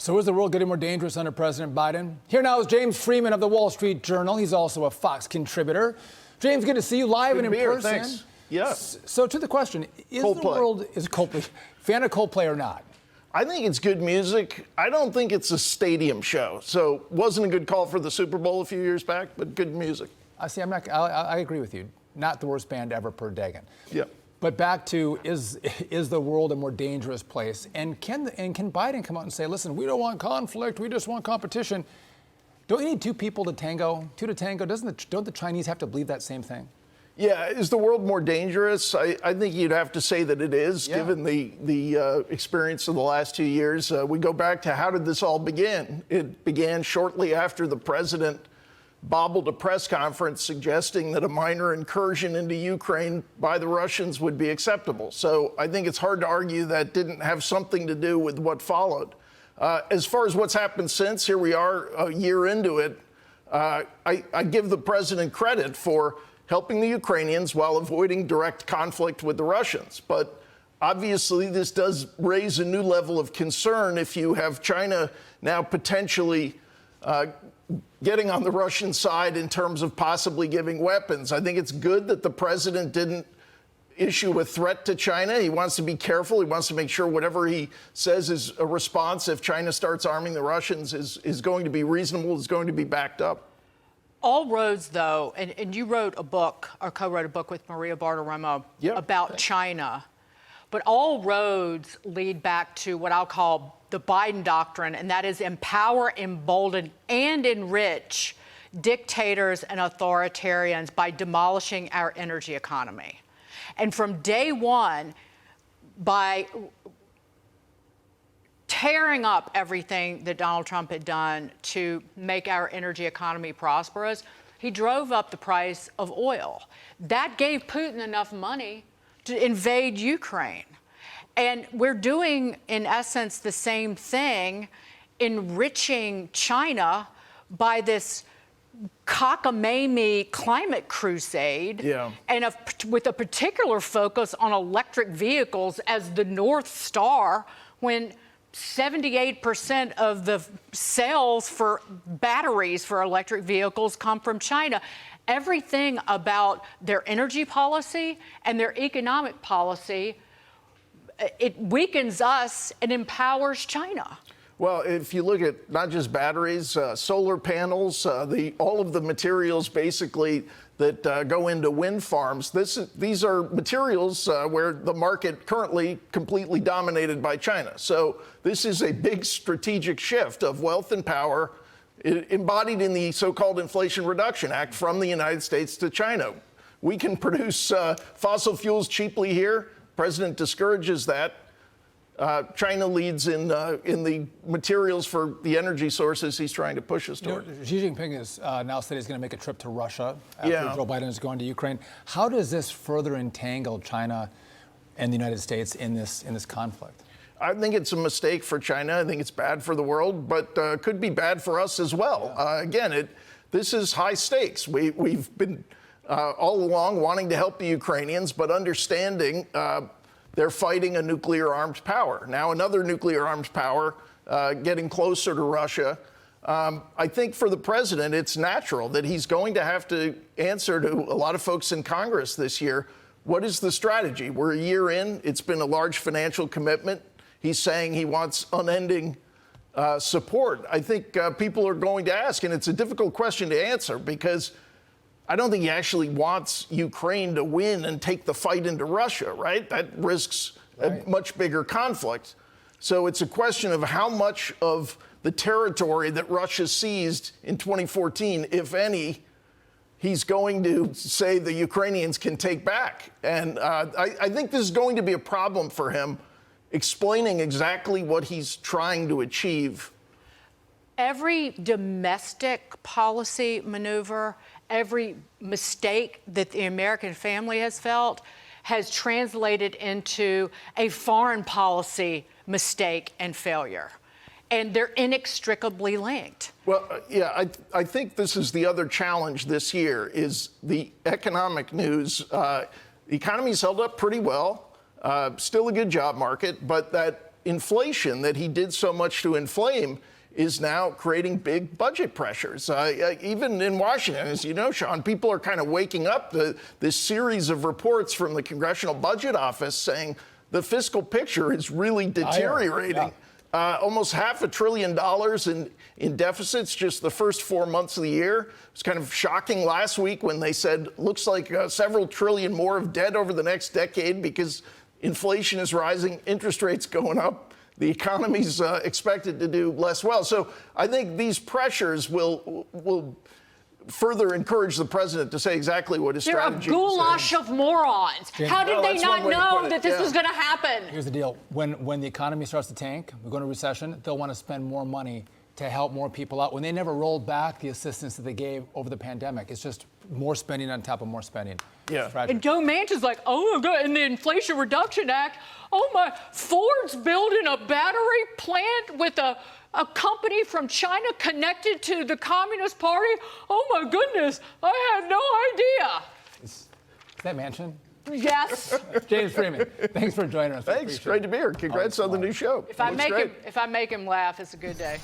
So is the world getting more dangerous under President Biden? Here now is James Freeman of the Wall Street Journal. He's also a Fox contributor. James, good to see you live and in person. Thanks. Yes. So to the question, is Coldplay. the world Coldplay fan of Coldplay or not? I think it's good music. I don't think it's a stadium show. So wasn't a good call for the Super Bowl a few years back, but good music. I agree with you. Not the worst band ever per Dagan. Yeah. But back to is the world a more dangerous place? And can Biden come out and say, listen, we don't want conflict, we just want competition? Don't you need two to tango? Don't the Chinese have to believe that same thing? Yeah, is the world more dangerous? I think you'd have to say that it is, given the experience of the last 2 years. We go back to how did this all begin? It began shortly after the president bobbled a press conference suggesting that a minor incursion into Ukraine by the Russians would be acceptable. So I think it's hard to argue that didn't have something to do with what followed. As far as what's happened since, here we are a year into it. I give the president credit for helping the Ukrainians while avoiding direct conflict with the Russians. But obviously, this does raise a new level of concern if you have China now potentially getting on the Russian side in terms of possibly giving weapons. I think it's good that the president didn't issue a threat to China. He wants to be careful. He wants to make sure whatever he says is a response if China starts arming the Russians is going to be reasonable, is going to be backed up. All roads, though, and you wrote a book, or co-wrote a book with Maria Bartiromo about China, but all roads lead back to what I'll call the Biden Doctrine, and that is empower, embolden, and enrich dictators and authoritarians by demolishing our energy economy. And from day one, by tearing up everything that Donald Trump had done to make our energy economy prosperous, he drove up the price of oil. That gave Putin enough money to invade Ukraine. And we're doing, in essence, the same thing, enriching China by this cockamamie climate crusade, and with a particular focus on electric vehicles as the North Star, when 78% of the cells for batteries for electric vehicles come from China. Everything about their energy policy and their economic policy, it weakens us and empowers China. Well, if you look at not just batteries, solar panels, all of the materials basically that go into wind farms, these are materials where the market currently completely dominated by China. So this is a big strategic shift of wealth and power embodied in the so-called Inflation Reduction Act from the United States to China. We can produce fossil fuels cheaply here. President discourages that. China leads in the materials for the energy sources he's trying to push us toward. Xi Jinping has now said he's going to make a trip to Russia after Joe Biden is going to Ukraine. How does this further entangle China and the United States in this conflict? I think it's a mistake for China. I think it's bad for the world, but could be bad for us as well. Again, this is high stakes. We've been all along wanting to help the Ukrainians, but understanding they're fighting a nuclear-armed power. Now another nuclear-armed power getting closer to Russia. I think for the president, it's natural that he's going to have to answer to a lot of folks in Congress this year. What is the strategy? We're a year in. It's been a large financial commitment. He's saying he wants unending support. I think people are going to ask, and it's a difficult question to answer because I don't think he actually wants Ukraine to win and take the fight into Russia, right? That risks a much bigger conflict. So it's a question of how much of the territory that Russia seized in 2014, if any, he's going to say the Ukrainians can take back. And I think this is going to be a problem for him, explaining exactly what he's trying to achieve. Every domestic policy maneuver, every mistake that the American family has felt has translated into a foreign policy mistake and failure. And they're inextricably linked. Well, I think this is the other challenge this year is the economic news. The economy's held up pretty well, still a good job market, but that inflation that he did so much to inflame is now creating big budget pressures. Even in Washington, as you know, Sean, people are kind of waking up to this series of reports from the Congressional Budget Office saying the fiscal picture is really deteriorating. Almost $500 billion in deficits just the first 4 months of the year. It was kind of shocking last week when they said, looks like several trillion more of debt over the next decade because inflation is rising, interest rates going up. The economy's expected to do less well. So I think these pressures will further encourage the president to say exactly what his strategy is. They're a goulash of morons. How did they not know that this was going to happen? Here's the deal. When the economy starts to tank, we go into recession, they'll want to spend more money to help more people out when they never rolled back the assistance that they gave over the pandemic. It's just more spending on top of more spending. Yeah. And Joe Manchin's like, oh my God, in the Inflation Reduction Act, oh my, Ford's building a battery plant with a company from China connected to the Communist Party. Oh my goodness, I had no idea. Is that Manchin? Yes. James Freeman, thanks for joining us. Thanks, great to be here. Congrats on the new show. If I make him laugh, it's a good day.